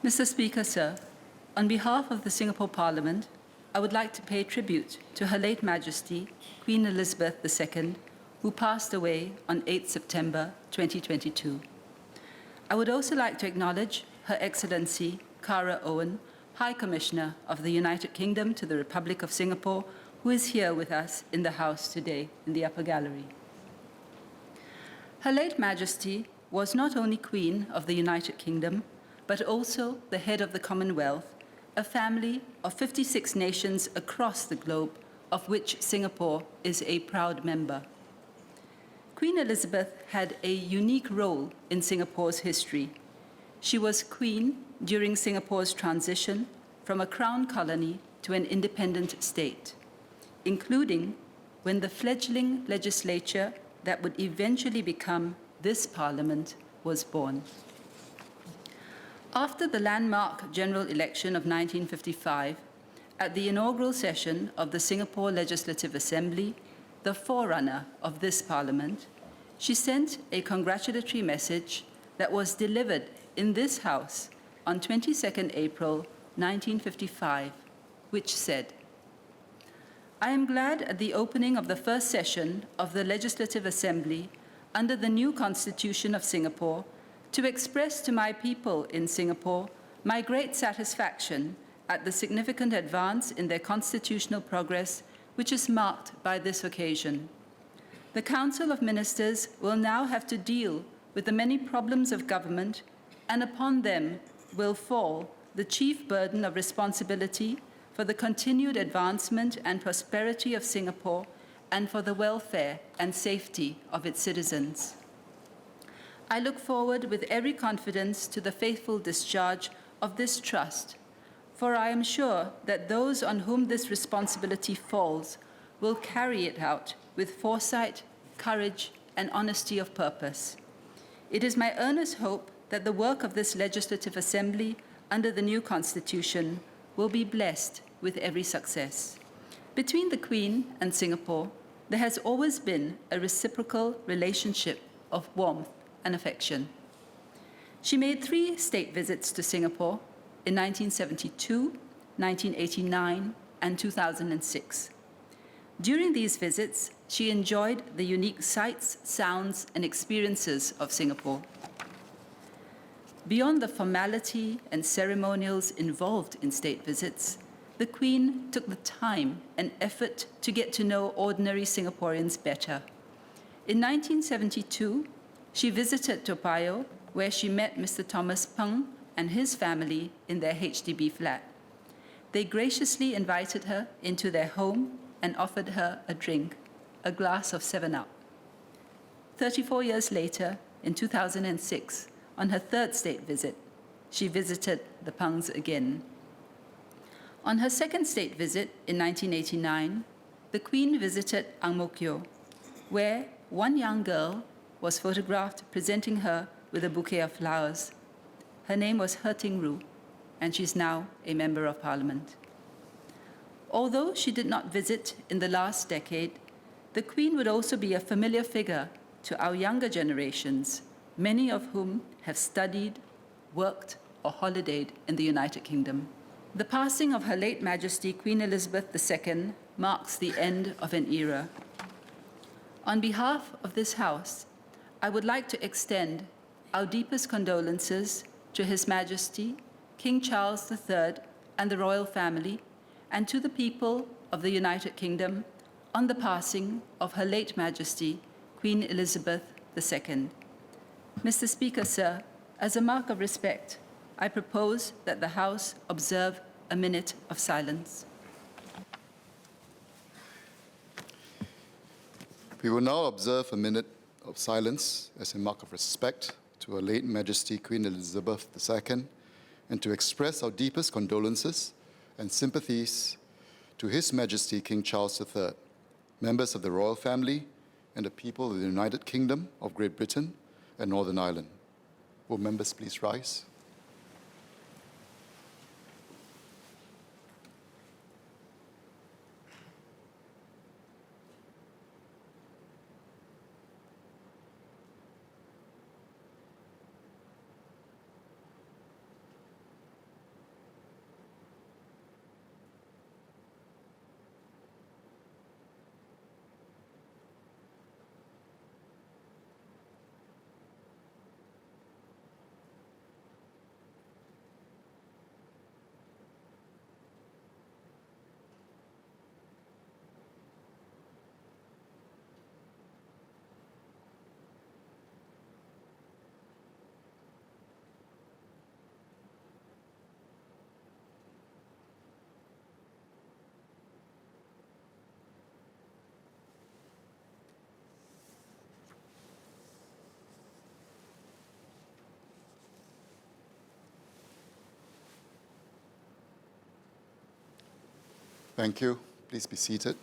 Mr. Speaker, sir, on behalf of the Singapore Parliament, I would like to pay tribute to Her late Majesty, Queen Elizabeth II, who passed away on 8 September 2022. I would also like to acknowledge Her Excellency Kara Owen, High Commissioner of the United Kingdom to the Republic of Singapore, who is here with us in the House today in the upper gallery. Her late Majesty was not only Queen of the United Kingdom, but also the head of the Commonwealth, a family of 56 nations across the globe, of which Singapore is a proud member. Queen Elizabeth had a unique role in Singapore's history. She was Queen during Singapore's transition from a crown colony to an independent state, including when the fledgling legislature that would eventually become this Parliament was born. After the landmark general election of 1955, at the inaugural session of the Singapore Legislative Assembly, the forerunner of this Parliament, she sent a congratulatory message that was delivered in this House on 22nd April 1955, which said, "I am glad at the opening of the first session of the Legislative Assembly under the new Constitution of Singapore to express to my people in Singapore my great satisfaction at the significant advance in their constitutional progress which is marked by this occasion. The Council of Ministers will now have to deal with the many problems of government, and upon them will fall the chief burden of responsibility for the continued advancement and prosperity of Singapore and for the welfare and safety of its citizens. I look forward with every confidence to the faithful discharge of this trust, for I am sure that those on whom this responsibility falls will carry it out with foresight, courage, and honesty of purpose. It is my earnest hope that the work of this Legislative Assembly under the new Constitution will be blessed with every success. Between the Queen and Singapore, there has always been a reciprocal relationship of warmth and affection. She made 3 state visits to Singapore in 1972, 1989, and 2006. During these visits, she enjoyed the unique sights, sounds, and experiences of Singapore. Beyond the formality and ceremonials involved in state visits, the Queen took the time and effort to get to know ordinary Singaporeans better. In 1972, she visited Toa Payoh, where she met Mr. Thomas Peng and his family in their HDB flat. They graciously invited her into their home and offered her a drink, a glass of 7-Up. 34 years later, in 2006, on her 3rd state visit, she visited the Pengs again. On her 2nd state visit in 1989, the Queen visited Ang Mo Kio, where one young girl was photographed presenting her with a bouquet of flowers. Her name was He Ting Ru, and she's now a Member of Parliament. Although she did not visit in the last decade, the Queen would also be a familiar figure to our younger generations, many of whom have studied, worked, or holidayed in the United Kingdom. The passing of Her late Majesty Queen Elizabeth II marks the end of an era. On behalf of this House, I would like to extend our deepest condolences to His Majesty, King Charles III, and the royal family, and to the people of the United Kingdom on the passing of Her late Majesty, Queen Elizabeth II. Mr. Speaker, sir, as a mark of respect, I propose that the House observe a minute of silence. We will now observe a minute of silence as a mark of respect to Her late Majesty Queen Elizabeth II, and to express our deepest condolences and sympathies to His Majesty King Charles III, members of the royal family, and the people of the United Kingdom of Great Britain and Northern Ireland. Will members please rise? Thank you. Please be seated.